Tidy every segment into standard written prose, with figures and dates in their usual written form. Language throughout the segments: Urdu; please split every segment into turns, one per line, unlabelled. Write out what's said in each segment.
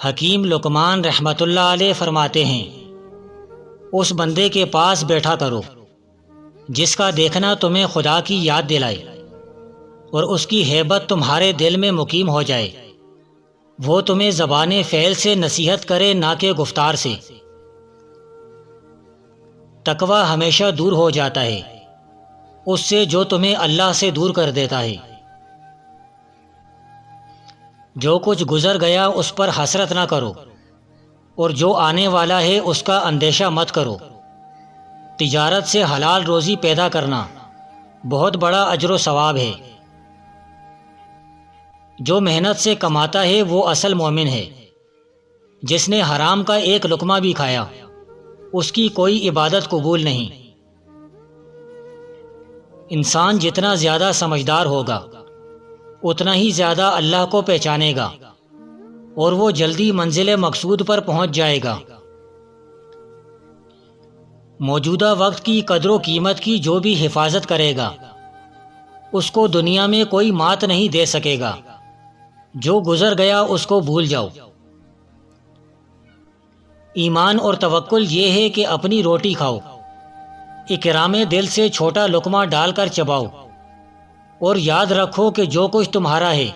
حکیم لقمان رحمۃ اللہ علیہ فرماتے ہیں، اس بندے کے پاس بیٹھا کرو جس کا دیکھنا تمہیں خدا کی یاد دلائے اور اس کی ہیبت تمہارے دل میں مقیم ہو جائے۔ وہ تمہیں زبان فعل سے نصیحت کرے نہ کہ گفتار سے۔ تقوی ہمیشہ دور ہو جاتا ہے اس سے جو تمہیں اللہ سے دور کر دیتا ہے۔ جو کچھ گزر گیا اس پر حسرت نہ کرو، اور جو آنے والا ہے اس کا اندیشہ مت کرو۔ تجارت سے حلال روزی پیدا کرنا بہت بڑا اجر و ثواب ہے۔ جو محنت سے کماتا ہے وہ اصل مومن ہے۔ جس نے حرام کا ایک لقمہ بھی کھایا اس کی کوئی عبادت قبول نہیں۔ انسان جتنا زیادہ سمجھدار ہوگا اتنا ہی زیادہ اللہ کو پہچانے گا اور وہ جلدی منزل مقصود پر پہنچ جائے گا۔ موجودہ وقت کی قدر و قیمت کی جو بھی حفاظت کرے گا اس کو دنیا میں کوئی مات نہیں دے سکے گا۔ جو گزر گیا اس کو بھول جاؤ۔ ایمان اور توکل یہ ہے کہ اپنی روٹی کھاؤ، اکرام دل سے چھوٹا لقمہ ڈال کر چباؤ، اور یاد رکھو کہ جو کچھ تمہارا ہے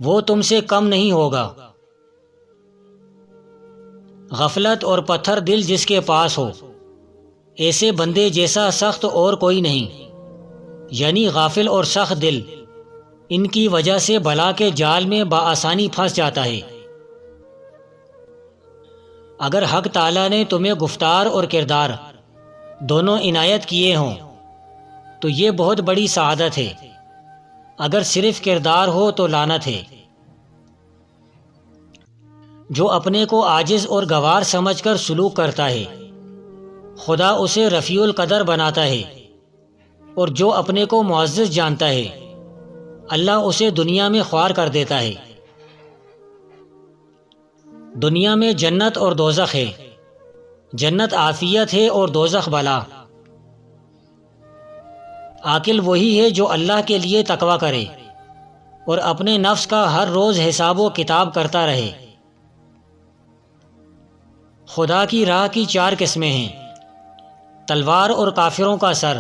وہ تم سے کم نہیں ہوگا۔ غفلت اور پتھر دل جس کے پاس ہو ایسے بندے جیسا سخت اور کوئی نہیں، یعنی غافل اور سخت دل ان کی وجہ سے بلا کے جال میں بآسانی پھنس جاتا ہے۔ اگر حق تعالیٰ نے تمہیں گفتار اور کردار دونوں عنایت کیے ہوں تو یہ بہت بڑی سعادت ہے۔ اگر صرف کردار ہو تو لعنت ہے۔ جو اپنے کو عاجز اور گوار سمجھ کر سلوک کرتا ہے خدا اسے رفیع القدر بناتا ہے، اور جو اپنے کو معزز جانتا ہے اللہ اسے دنیا میں خوار کر دیتا ہے۔ دنیا میں جنت اور دوزخ ہے، جنت عافیت ہے اور دوزخ بلا۔ عاقل وہی ہے جو اللہ کے لیے تقوی کرے اور اپنے نفس کا ہر روز حساب و کتاب کرتا رہے۔ خدا کی راہ کی 4 قسمیں ہیں: تلوار اور کافروں کا سر،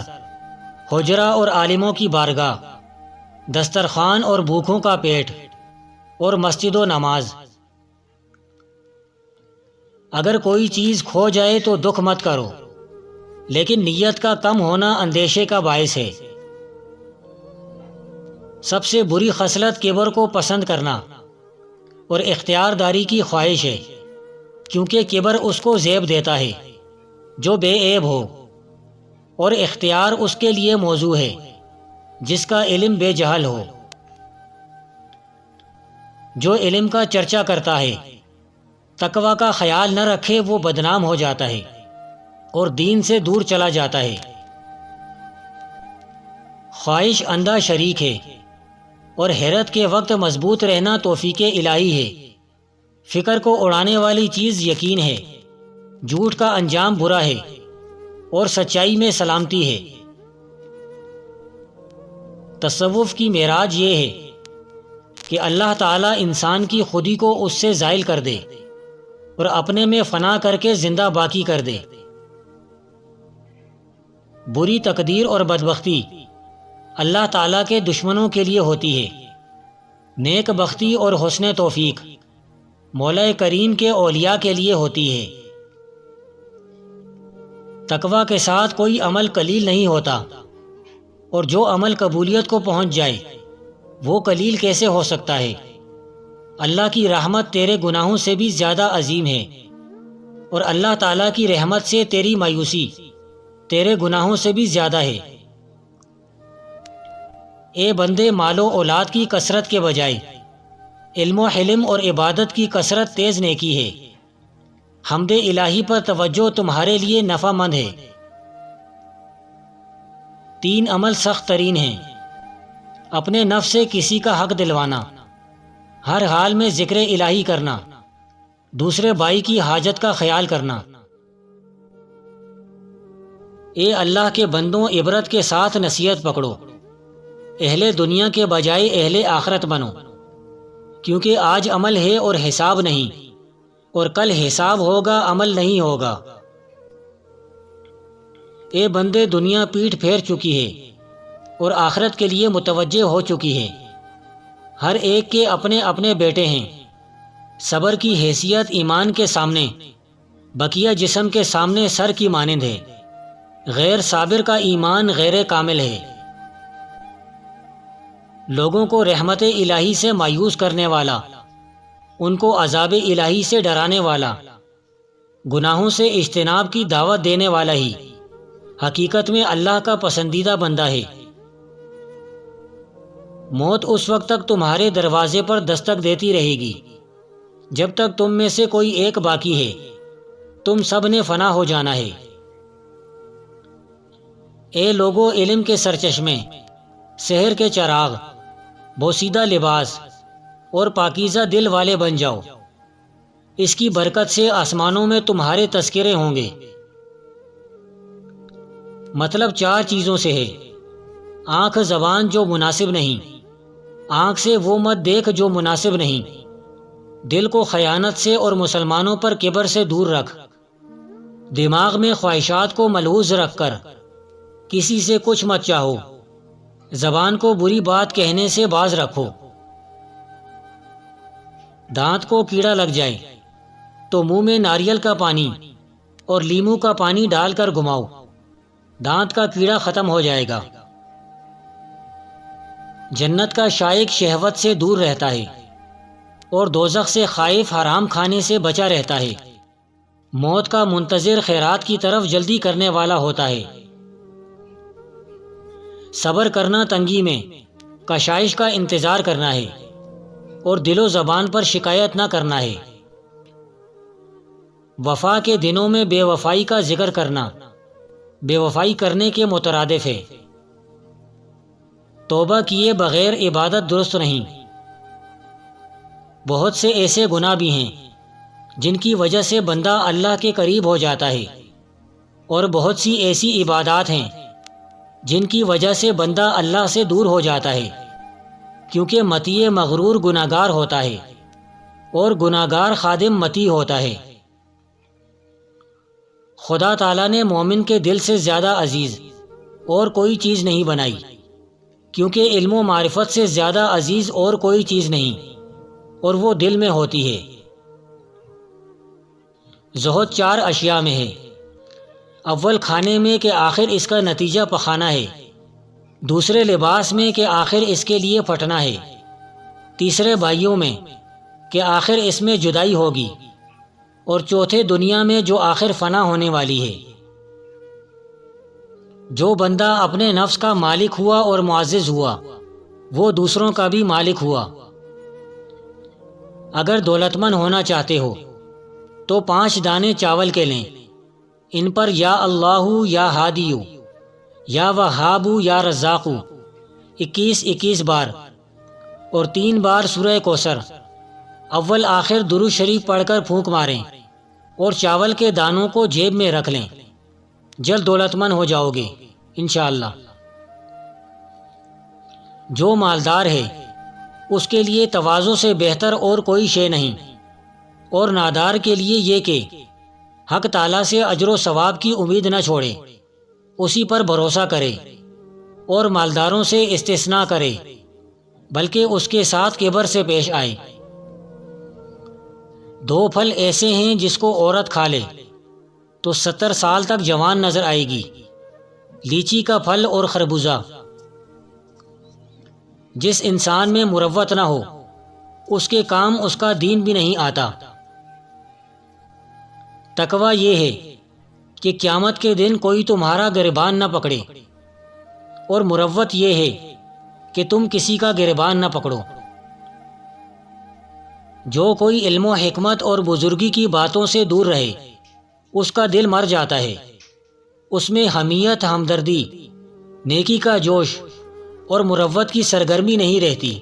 حجرہ اور عالموں کی بارگاہ، دسترخوان اور بھوکھوں کا پیٹ، اور مسجد و نماز۔ اگر کوئی چیز کھو جائے تو دکھ مت کرو، لیکن نیت کا کم ہونا اندیشے کا باعث ہے۔ سب سے بری خصلت کبر کو پسند کرنا اور اختیار داری کی خواہش ہے، کیونکہ کبر اس کو زیب دیتا ہے جو بے عیب ہو، اور اختیار اس کے لیے موضوع ہے جس کا علم بے جہل ہو۔ جو علم کا چرچا کرتا ہے تقوی کا خیال نہ رکھے وہ بدنام ہو جاتا ہے اور دین سے دور چلا جاتا ہے۔ خواہش اندھا شریک ہے، اور حیرت کے وقت مضبوط رہنا توفیق الہی ہے۔ فکر کو اڑانے والی چیز یقین ہے، جھوٹ کا انجام برا ہے اور سچائی میں سلامتی ہے۔ تصوف کی معراج یہ ہے کہ اللہ تعالیٰ انسان کی خودی کو اس سے زائل کر دے اور اپنے میں فنا کر کے زندہ باقی کر دے۔ بری تقدیر اور بدبختی اللہ تعالیٰ کے دشمنوں کے لیے ہوتی ہے، نیک بختی اور حسن توفیق مولا کریم کے اولیاء کے لیے ہوتی ہے۔ تقوی کے ساتھ کوئی عمل قلیل نہیں ہوتا، اور جو عمل قبولیت کو پہنچ جائے وہ قلیل کیسے ہو سکتا ہے؟ اللہ کی رحمت تیرے گناہوں سے بھی زیادہ عظیم ہے، اور اللہ تعالیٰ کی رحمت سے تیری مایوسی تیرے گناہوں سے بھی زیادہ ہے۔ اے بندے، مال و اولاد کی کثرت کے بجائے علم و حلم اور عبادت کی کثرت تیز نیکی ہے۔ حمد الہی پر توجہ تمہارے لیے نفع مند ہے۔ 3 عمل سخت ترین ہیں: اپنے نفس سے کسی کا حق دلوانا، ہر حال میں ذکر الہی کرنا، دوسرے بھائی کی حاجت کا خیال کرنا۔ اے اللہ کے بندوں، عبرت کے ساتھ نصیحت پکڑو، اہل دنیا کے بجائے اہل آخرت بنو، کیونکہ آج عمل ہے اور حساب نہیں۔ اور کل حساب ہوگا، عمل نہیں ہوگا۔ اے بندے، دنیا پیٹھ پھیر چکی ہے اور آخرت کے لیے متوجہ ہو چکی ہے۔ ہر ایک کے اپنے اپنے بیٹے ہیں۔ صبر کی حیثیت ایمان کے سامنے بقیہ جسم کے سامنے سر کی مانند ہے۔ غیر صابر کا ایمان غیر کامل ہے۔ لوگوں کو رحمت الہی سے مایوس کرنے والا، ان کو عذاب الہی سے ڈرانے والا، گناہوں سے اجتناب کی دعوت دینے والا ہی حقیقت میں اللہ کا پسندیدہ بندہ ہے۔ موت اس وقت تک تمہارے دروازے پر دستک دیتی رہے گی جب تک تم میں سے کوئی ایک باقی ہے۔ تم سب نے فنا ہو جانا ہے۔ اے لوگو، علم کے سرچشمے، سحر کے چراغ، بوسیدہ لباس اور پاکیزہ دل والے بن جاؤ۔ اس کی برکت سے آسمانوں میں تمہارے تذکرے ہوں گے۔ مطلب 4 چیزوں سے ہے۔ آنکھ، زبان جو مناسب نہیں، آنکھ سے وہ مت دیکھ جو مناسب نہیں، دل کو خیانت سے اور مسلمانوں پر کبر سے دور رکھ، دماغ میں خواہشات کو ملحوظ رکھ کر کسی سے کچھ مت چاہو، زبان کو بری بات کہنے سے باز رکھو۔ دانت کو کیڑا لگ جائے تو منہ میں ناریل کا پانی اور لیمو کا پانی ڈال کر گھماؤ، دانت کا کیڑا ختم ہو جائے گا۔ جنت کا شائق شہوت سے دور رہتا ہے اور دوزخ سے خائف حرام کھانے سے بچا رہتا ہے۔ موت کا منتظر خیرات کی طرف جلدی کرنے والا ہوتا ہے۔ صبر کرنا تنگی میں کشائش کا انتظار کرنا ہے اور دل و زبان پر شکایت نہ کرنا ہے۔ وفا کے دنوں میں بے وفائی کا ذکر کرنا بے وفائی کرنے کے مترادف ہے۔ توبہ کیے بغیر عبادت درست نہیں۔ بہت سے ایسے گناہ بھی ہیں جن کی وجہ سے بندہ اللہ کے قریب ہو جاتا ہے، اور بہت سی ایسی عبادات ہیں جن کی وجہ سے بندہ اللہ سے دور ہو جاتا ہے، کیونکہ متی مغرور گناہگار ہوتا ہے اور گناہگار خادم متی ہوتا ہے۔ خدا تعالیٰ نے مومن کے دل سے زیادہ عزیز اور کوئی چیز نہیں بنائی، کیونکہ علم و معرفت سے زیادہ عزیز اور کوئی چیز نہیں، اور وہ دل میں ہوتی ہے۔ زہد 4 اشیاء میں ہے۔ اول کھانے میں کہ آخر اس کا نتیجہ پخانا ہے، دوسرے لباس میں کہ آخر اس کے لیے پھٹنا ہے، تیسرے بھائیوں میں کہ آخر اس میں جدائی ہوگی، اور چوتھے دنیا میں جو آخر فنا ہونے والی ہے۔ جو بندہ اپنے نفس کا مالک ہوا اور معزز ہوا، وہ دوسروں کا بھی مالک ہوا۔ اگر دولت مند ہونا چاہتے ہو تو 5 دانے چاول کے لیں، ان پر یا اللہ یا ہادیو یا وہابو یا رزاقو 21 بار اور 3 بار سورہ کوثر اول آخر درود شریف پڑھ کر پھونک ماریں، اور چاول کے دانوں کو جیب میں رکھ لیں۔ جلد دولت مند ہو جاؤ گے انشاءاللہ۔ جو مالدار ہے اس کے لیے تواضع سے بہتر اور کوئی شے نہیں، اور نادار کے لیے یہ کہ حق تعالیٰ سے اجر و ثواب کی امید نہ چھوڑے، اسی پر بھروسہ کرے اور مالداروں سے استثناء کرے، بلکہ اس کے ساتھ کبر سے پیش آئے۔ 2 پھل ایسے ہیں جس کو عورت کھا لے تو 70 سال تک جوان نظر آئے گی، لیچی کا پھل اور خربوزہ۔ جس انسان میں مروت نہ ہو اس کے کام اس کا دین بھی نہیں آتا۔ تقویٰ یہ ہے کہ قیامت کے دن کوئی تمہارا گریبان نہ پکڑے، اور مروت یہ ہے کہ تم کسی کا گریبان نہ پکڑو۔ جو کوئی علم و حکمت اور بزرگی کی باتوں سے دور رہے اس کا دل مر جاتا ہے، اس میں حمیت، ہمدردی، نیکی کا جوش اور مروت کی سرگرمی نہیں رہتی۔